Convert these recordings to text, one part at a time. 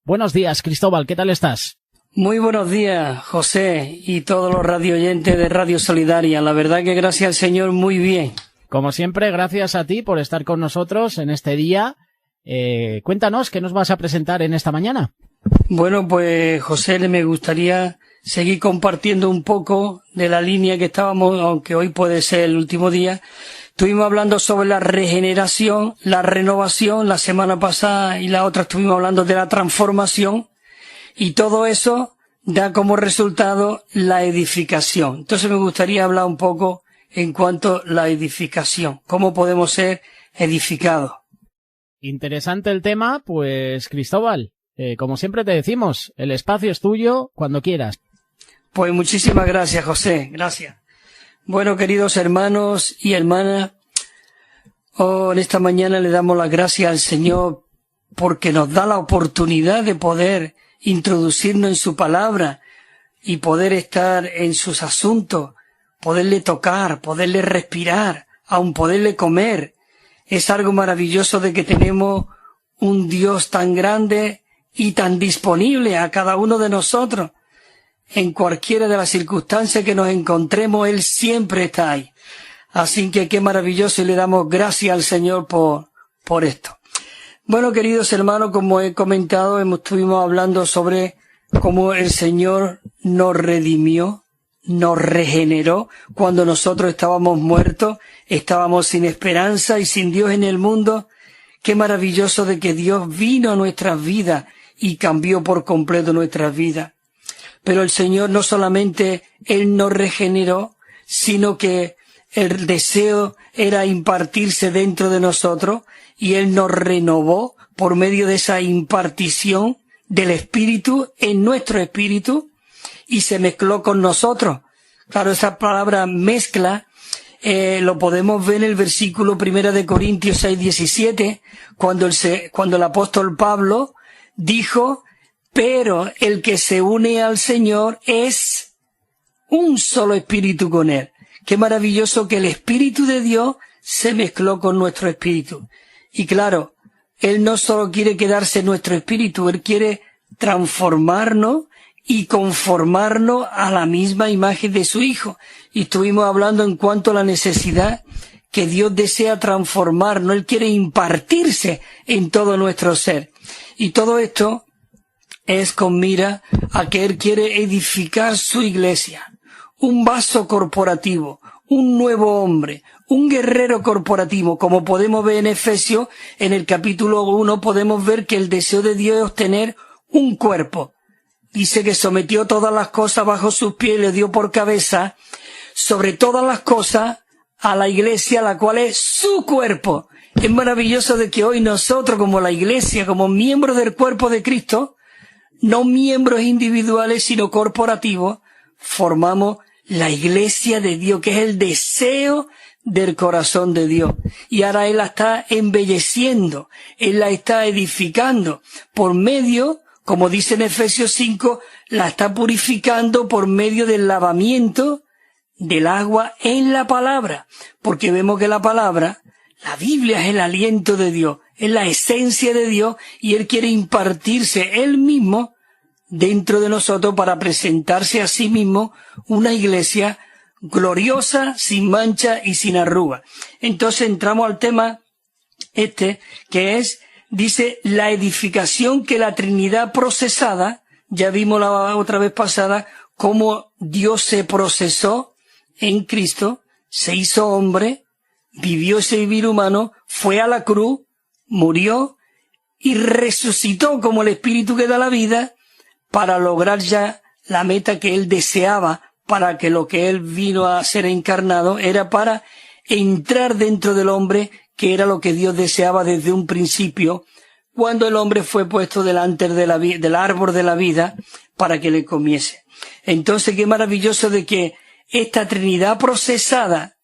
Buenos días, Cristóbal, ¿qué tal estás? Muy buenos días, José, y todos los radioyentes de Radio Solidaria. La verdad que gracias al Señor, muy bien. Como siempre, gracias a ti por estar con nosotros en este día. Cuéntanos, ¿qué nos vas a presentar en esta mañana? Bueno, pues, José, me gustaría seguir compartiendo un poco de la línea que estábamos, aunque hoy puede ser el último día. Estuvimos hablando sobre la regeneración, la renovación, la semana pasada y la otra estuvimos hablando de la transformación, y todo eso da como resultado la edificación. Entonces me gustaría hablar un poco en cuanto a la edificación, cómo podemos ser edificados. Interesante el tema, pues Cristóbal, como siempre te decimos, el espacio es tuyo cuando quieras. Pues muchísimas gracias, José, gracias. Bueno, queridos hermanos y hermanas, en esta mañana le damos las gracias al Señor porque nos da la oportunidad de poder introducirnos en su palabra y poder estar en sus asuntos, poderle tocar, poderle respirar, aun poderle comer. Es algo maravilloso de que tenemos un Dios tan grande y tan disponible a cada uno de nosotros. En cualquiera de las circunstancias que nos encontremos, Él siempre está ahí. Así que qué maravilloso, y le damos gracias al Señor por esto. Bueno, queridos hermanos, como he comentado, estuvimos hablando sobre cómo el Señor nos redimió, nos regeneró cuando nosotros estábamos muertos, estábamos sin esperanza y sin Dios en el mundo. Qué maravilloso de que Dios vino a nuestras vidas y cambió por completo nuestras vidas. Pero el Señor no solamente Él nos regeneró, sino que el deseo era impartirse dentro de nosotros y Él nos renovó por medio de esa impartición del Espíritu en nuestro espíritu y se mezcló con nosotros. Claro, esa palabra mezcla lo podemos ver en el versículo 1 de Corintios 6:17, cuando el apóstol Pablo dijo: pero el que se une al Señor es un solo espíritu con Él. Qué maravilloso que el Espíritu de Dios se mezcló con nuestro espíritu. Y claro, Él no solo quiere quedarse en nuestro espíritu, Él quiere transformarnos y conformarnos a la misma imagen de su Hijo. Y estuvimos hablando en cuanto a la necesidad que Dios desea transformarnos. Él quiere impartirse en todo nuestro ser. Y todo esto es con mira a que Él quiere edificar su iglesia, un vaso corporativo, un nuevo hombre, un guerrero corporativo. Como podemos ver en Efesios, en el capítulo 1, podemos ver que el deseo de Dios es obtener un cuerpo. Dice que sometió todas las cosas bajo sus pies y le dio por cabeza sobre todas las cosas a la iglesia, la cual es su cuerpo. Es maravilloso de que hoy nosotros, como la iglesia, como miembros del cuerpo de Cristo, no miembros individuales, sino corporativos, formamos la iglesia de Dios, que es el deseo del corazón de Dios. Y ahora Él la está embelleciendo, Él la está edificando por medio, como dice en Efesios 5, la está purificando por medio del lavamiento del agua en la palabra. Porque vemos que la palabra, la Biblia, es el aliento de Dios, es la esencia de Dios, y Él quiere impartirse Él mismo dentro de nosotros para presentarse a sí mismo una iglesia gloriosa, sin mancha y sin arruga. Entonces entramos al tema que es, dice, la edificación que la Trinidad procesada, ya vimos la otra vez pasada, cómo Dios se procesó en Cristo, se hizo hombre, vivió ese vivir humano, fue a la cruz, murió y resucitó como el Espíritu que da la vida, para lograr ya la meta que Él deseaba, para que lo que Él vino a ser encarnado era para entrar dentro del hombre, que era lo que Dios deseaba desde un principio, cuando el hombre fue puesto delante del árbol de la vida para que le comiese. Entonces, qué maravilloso de que esta Trinidad procesada,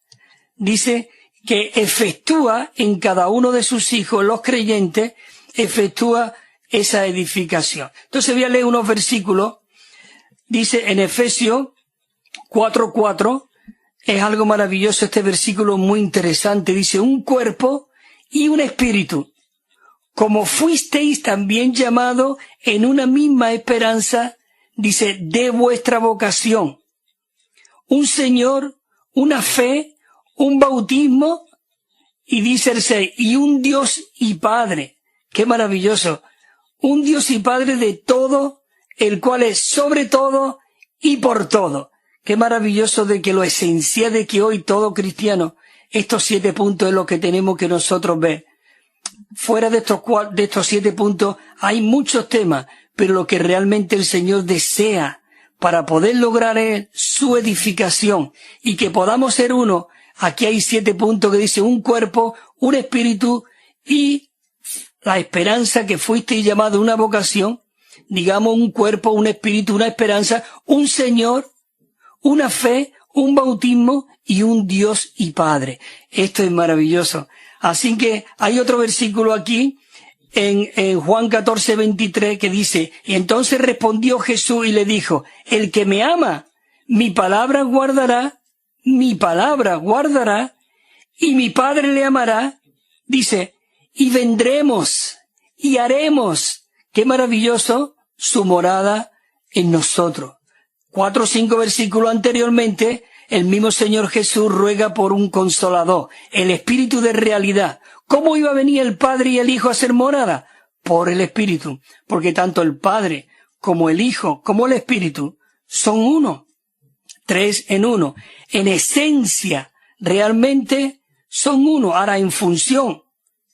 dice, que efectúa en cada uno de sus hijos, los creyentes, efectúa esa edificación. Entonces voy a leer unos versículos. Dice en Efesios 4:4, es algo maravilloso este versículo, muy interesante. Dice: un cuerpo y un espíritu, como fuisteis también llamados en una misma esperanza, dice, de vuestra vocación. Un Señor, una fe, un bautismo, y dice el 6, y un Dios y Padre. ¡Qué maravilloso! Un Dios y Padre de todo, el cual es sobre todo y por todo. Qué maravilloso de que lo esencial de que hoy todo cristiano, estos 7 puntos es lo que tenemos que nosotros ver. Fuera de estos 7 puntos hay muchos temas, pero lo que realmente el Señor desea para poder lograr es su edificación y que podamos ser uno. Aquí hay 7 puntos que dice un cuerpo, un espíritu y la esperanza que fuiste llamado una vocación, digamos un cuerpo, un espíritu, una esperanza, un Señor, una fe, un bautismo y un Dios y Padre. Esto es maravilloso. Así que hay otro versículo aquí en Juan 14:23 que dice, y entonces respondió Jesús y le dijo, el que me ama, mi palabra guardará, y mi Padre le amará, dice, y vendremos y haremos, qué maravilloso, su morada en nosotros. 4 o 5 versículos anteriormente, el mismo Señor Jesús ruega por un consolador, el Espíritu de realidad. ¿Cómo iba a venir el Padre y el Hijo a hacer morada? Por el Espíritu, porque tanto el Padre como el Hijo como el Espíritu son uno. 3 en 1. En esencia, realmente son uno. Ahora en función,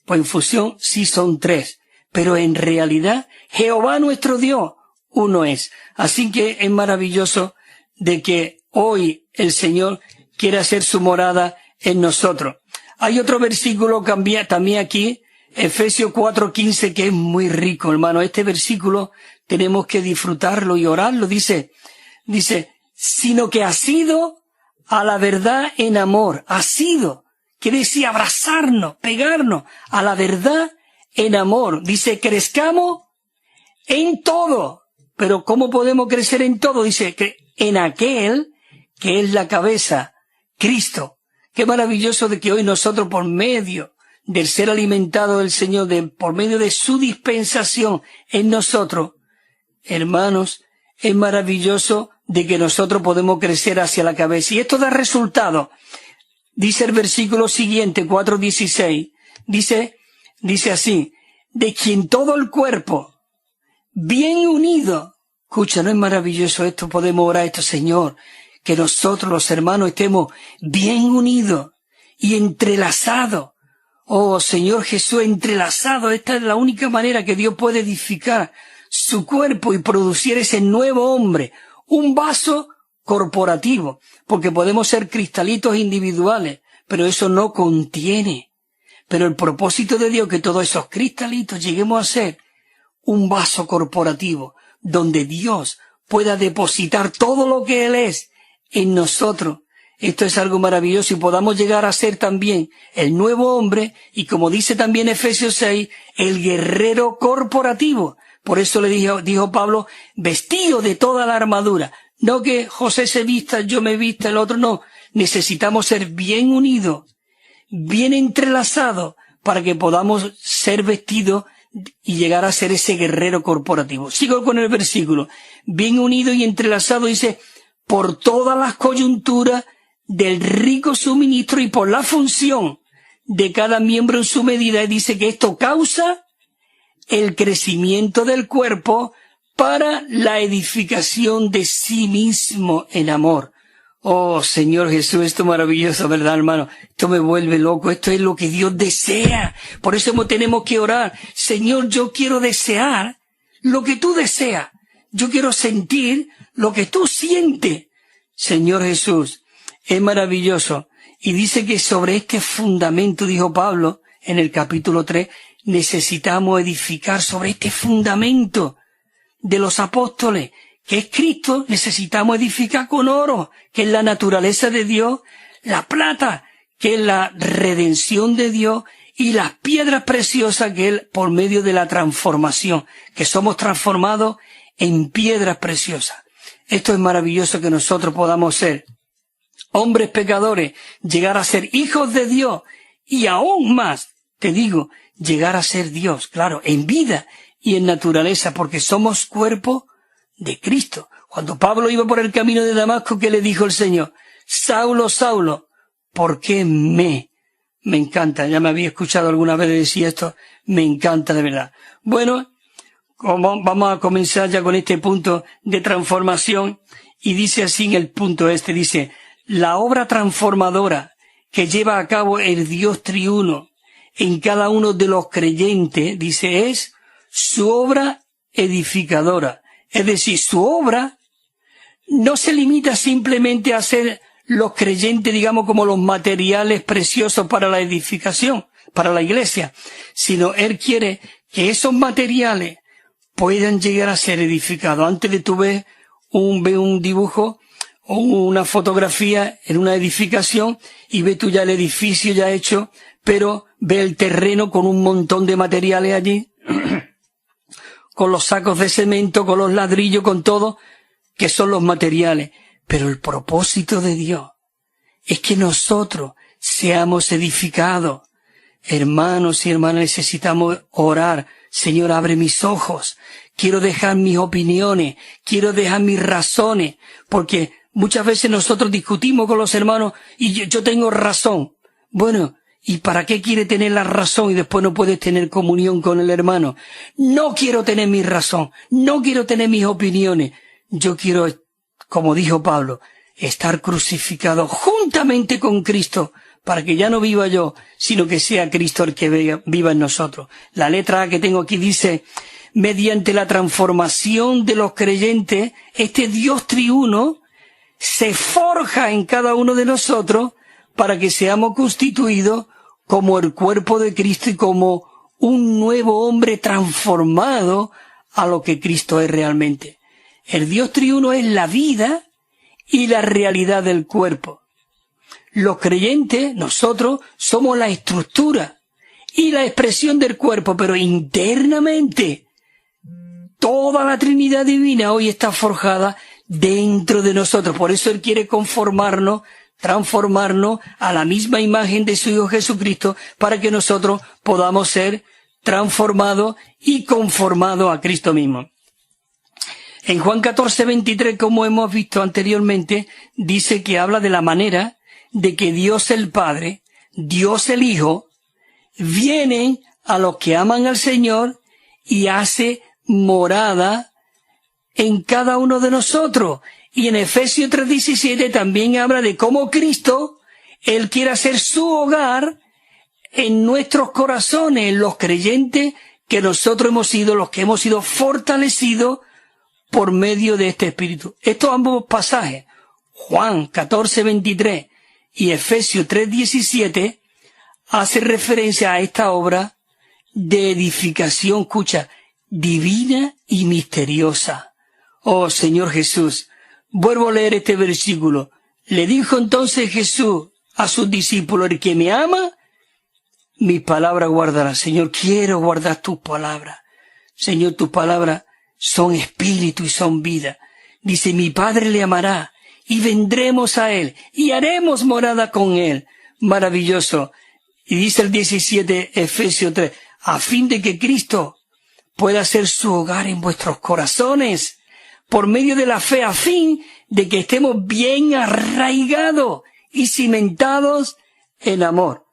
pues en función sí son 3. Pero en realidad, Jehová nuestro Dios, uno es. Así que es maravilloso de que hoy el Señor quiere hacer su morada en nosotros. Hay otro versículo también aquí, Efesios 4:15, que es muy rico, hermano. Este versículo tenemos que disfrutarlo y orarlo. Dice, sino que ha sido a la verdad en amor. Ha sido, quiere decir abrazarnos, pegarnos a la verdad en amor. Dice, crezcamos en todo. Pero ¿cómo podemos crecer en todo? Dice, que en aquel que es la cabeza, Cristo. Qué maravilloso de que hoy nosotros, por medio del ser alimentado del Señor, por medio de su dispensación en nosotros, hermanos, es maravilloso de que nosotros podemos crecer hacia la cabeza. Y esto da resultado. Dice el versículo siguiente, 4:16, dice así, de quien todo el cuerpo, bien unido, escucha, ¿no es maravilloso esto? Podemos orar esto, Señor, que nosotros los hermanos estemos bien unidos y entrelazados. Oh, Señor Jesús, entrelazados. Esta es la única manera que Dios puede edificar su cuerpo y producir ese nuevo hombre, un vaso corporativo, porque podemos ser cristalitos individuales, pero eso no contiene. Pero el propósito de Dios es que todos esos cristalitos lleguemos a ser un vaso corporativo, donde Dios pueda depositar todo lo que Él es en nosotros. Esto es algo maravilloso y podamos llegar a ser también el nuevo hombre y, como dice también Efesios 6, el guerrero corporativo. Por eso le dijo Pablo, vestido de toda la armadura. No que José se vista, yo me vista, el otro no. Necesitamos ser bien unidos, bien entrelazados, para que podamos ser vestidos y llegar a ser ese guerrero corporativo. Sigo con el versículo. Bien unido y entrelazado, dice, por todas las coyunturas del rico suministro y por la función de cada miembro en su medida. Y dice que esto causa el crecimiento del cuerpo para la edificación de sí mismo en amor. Oh, Señor Jesús, esto es maravilloso, ¿verdad, hermano? Esto me vuelve loco. Esto es lo que Dios desea. Por eso tenemos que orar. Señor, yo quiero desear lo que tú deseas. Yo quiero sentir lo que tú sientes. Señor Jesús, es maravilloso. Y dice que sobre este fundamento, dijo Pablo en el capítulo 3, necesitamos edificar sobre este fundamento de los apóstoles, que es Cristo. Necesitamos edificar con oro, que es la naturaleza de Dios, la plata, que es la redención de Dios, y las piedras preciosas, que es por medio de la transformación, que somos transformados en piedras preciosas. Esto es maravilloso, que nosotros podamos ser hombres pecadores, llegar a ser hijos de Dios, y aún más, te digo, llegar a ser Dios, claro, en vida y en naturaleza, porque somos cuerpo de Cristo. Cuando Pablo iba por el camino de Damasco, ¿qué le dijo el Señor? Saulo, Saulo, ¿por qué me encanta? Ya me había escuchado alguna vez decir esto, me encanta de verdad. Bueno, vamos a comenzar ya con este punto de transformación, y dice así en el punto dice, la obra transformadora que lleva a cabo el Dios triuno en cada uno de los creyentes, dice, es su obra edificadora. Es decir, su obra no se limita simplemente a ser los creyentes, digamos, como los materiales preciosos para la edificación, para la iglesia, sino Él quiere que esos materiales puedan llegar a ser edificados. Antes de tú ver un dibujo o una fotografía en una edificación y ves tú ya el edificio ya hecho, pero ve el terreno con un montón de materiales allí, con los sacos de cemento, con los ladrillos, con todo, que son los materiales. Pero el propósito de Dios es que nosotros seamos edificados. Hermanos y hermanas, necesitamos orar. Señor, abre mis ojos. Quiero dejar mis opiniones. Quiero dejar mis razones. Porque muchas veces nosotros discutimos con los hermanos y yo tengo razón. Bueno, ¿y para qué quiere tener la razón y después no puedes tener comunión con el hermano? No quiero tener mi razón. No quiero tener mis opiniones. Yo quiero, como dijo Pablo, estar crucificado juntamente con Cristo, para que ya no viva yo, sino que sea Cristo el que viva en nosotros. La letra A que tengo aquí dice, mediante la transformación de los creyentes, este Dios triuno se forja en cada uno de nosotros para que seamos constituidos como el cuerpo de Cristo y como un nuevo hombre transformado a lo que Cristo es realmente. El Dios triuno es la vida y la realidad del cuerpo. Los creyentes, nosotros, somos la estructura y la expresión del cuerpo, pero internamente toda la Trinidad divina hoy está forjada dentro de nosotros. Por eso Él quiere conformarnos, transformarnos a la misma imagen de su Hijo Jesucristo, para que nosotros podamos ser transformados y conformados a Cristo mismo. En Juan 14:23, como hemos visto anteriormente, dice que habla de la manera de que Dios el Padre, Dios el Hijo, vienen a los que aman al Señor y hace morada en cada uno de nosotros. Y en Efesios 3:17 también habla de cómo Cristo, Él quiere hacer su hogar en nuestros corazones, en los creyentes que nosotros hemos sido, los que hemos sido fortalecidos por medio de este Espíritu. Estos ambos pasajes, Juan 14:23 y Efesios 3:17, hace referencia a esta obra de edificación, escucha, divina y misteriosa. Oh Señor Jesús, vuelvo a leer este versículo. Le dijo entonces Jesús a sus discípulos, el que me ama, mis palabras guardará. Señor, quiero guardar tus palabras. Señor, tus palabras son espíritu y son vida. Dice, mi Padre le amará y vendremos a Él y haremos morada con Él. Maravilloso. Y dice el 17, Efesios 3, a fin de que Cristo pueda hacer su hogar en vuestros corazones por medio de la fe, a fin de que estemos bien arraigados y cimentados en amor.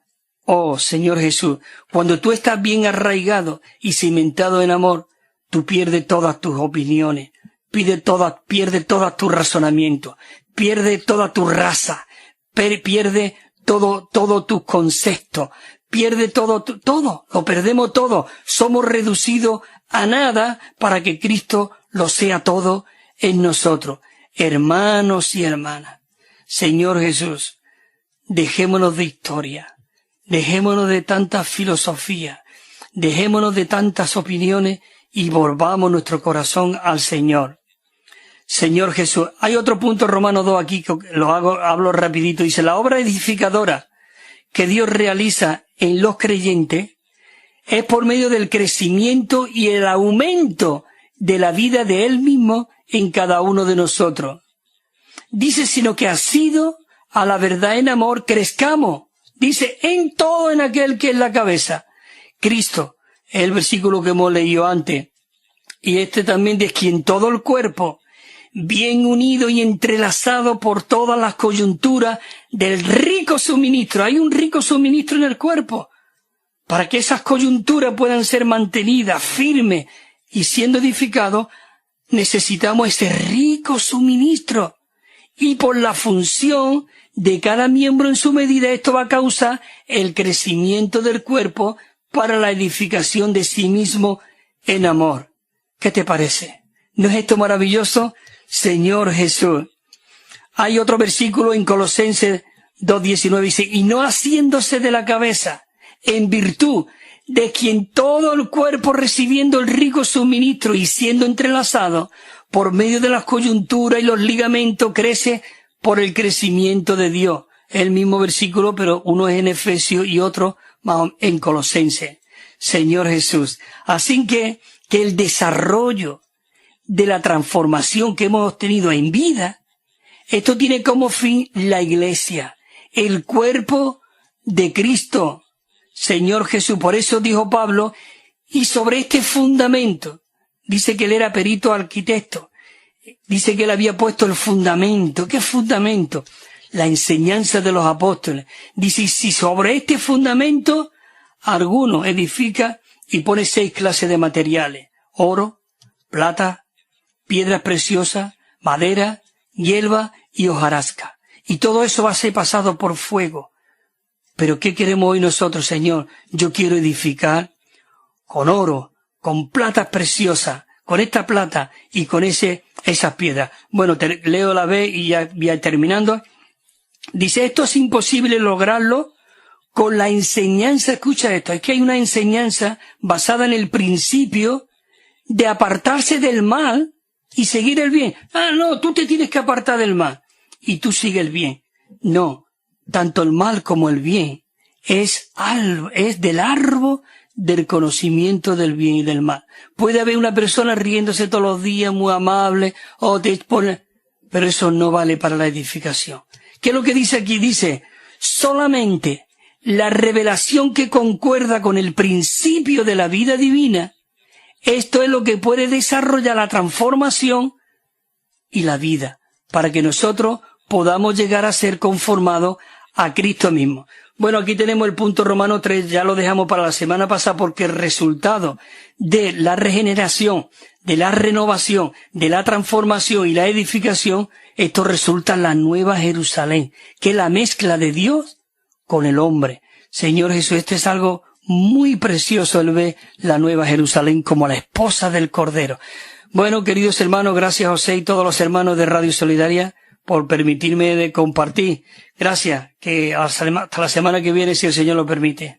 Oh Señor Jesús, cuando tú estás bien arraigado y cimentado en amor, tú pierdes todas tus opiniones, pierde todas tus razonamientos, pierde toda tu raza, pierde todo tus conceptos, pierde todo, lo perdemos todo. Somos reducidos a nada para que Cristo lo sea todo en nosotros. Hermanos y hermanas, Señor Jesús, dejémonos de historia, dejémonos de tanta filosofía, dejémonos de tantas opiniones y volvamos nuestro corazón al Señor. Señor Jesús. Hay otro punto, Romanos 2, aquí, que hablo rapidito. Dice, la obra edificadora que Dios realiza en los creyentes es por medio del crecimiento y el aumento de la vida de Él mismo en cada uno de nosotros. Dice, sino que ha sido a la verdad en amor crezcamos. Dice, en todo en aquel que es la cabeza, Cristo, el versículo que hemos leído antes, y este también de quien todo el cuerpo, bien unido y entrelazado por todas las coyunturas del rico suministro. Hay un rico suministro en el cuerpo. Para que esas coyunturas puedan ser mantenidas firmes y siendo edificados, necesitamos ese rico suministro. Y por la función de cada miembro en su medida, esto va a causar el crecimiento del cuerpo para la edificación de sí mismo en amor. ¿Qué te parece? ¿No es esto maravilloso? Señor Jesús. Hay otro versículo en Colosenses 2:19, dice, y no haciéndose de la cabeza, en virtud de quien todo el cuerpo recibiendo el rico suministro y siendo entrelazado por medio de las coyunturas y los ligamentos crece por el crecimiento de Dios. El mismo versículo, pero uno es en Efesios y otro en Colosenses. Señor Jesús. Así que el desarrollo de la transformación que hemos obtenido en vida, esto tiene como fin la Iglesia, el cuerpo de Cristo, Señor Jesús. Por eso dijo Pablo, y sobre este fundamento, dice que él era perito arquitecto, dice que él había puesto el fundamento. ¿Qué fundamento? La enseñanza de los apóstoles. Dice, si sobre este fundamento alguno edifica y pone 6 clases de materiales, oro, plata, piedras preciosas, madera, hierba y hojarasca. Y todo eso va a ser pasado por fuego. Pero ¿qué queremos hoy nosotros, Señor? Yo quiero edificar con oro, con platas preciosas, con esta plata y con esas piedras. Bueno, leo la vez y ya terminando. Dice, esto es imposible lograrlo con la enseñanza. Escucha esto, es que hay una enseñanza basada en el principio de apartarse del mal y seguir el bien. Ah, no, tú te tienes que apartar del mal y tú sigue el bien. No, tanto el mal como el bien es del árbol del conocimiento del bien y del mal. Puede haber una persona riéndose todos los días, muy amable, pero eso no vale para la edificación. ¿Qué es lo que dice aquí? Dice, solamente la revelación que concuerda con el principio de la vida divina, esto es lo que puede desarrollar la transformación y la vida, para que nosotros podamos llegar a ser conformados a Cristo mismo. Bueno, aquí tenemos el punto Romano 3, ya lo dejamos para la semana pasada, porque el resultado de la regeneración, de la renovación, de la transformación y la edificación, esto resulta en la nueva Jerusalén, que es la mezcla de Dios con el hombre. Señor Jesús, este es algo muy precioso, el ver la nueva Jerusalén como la esposa del Cordero. Bueno, queridos hermanos, gracias José y todos los hermanos de Radio Solidaria por permitirme de compartir. Gracias, que hasta la semana que viene, si el Señor lo permite.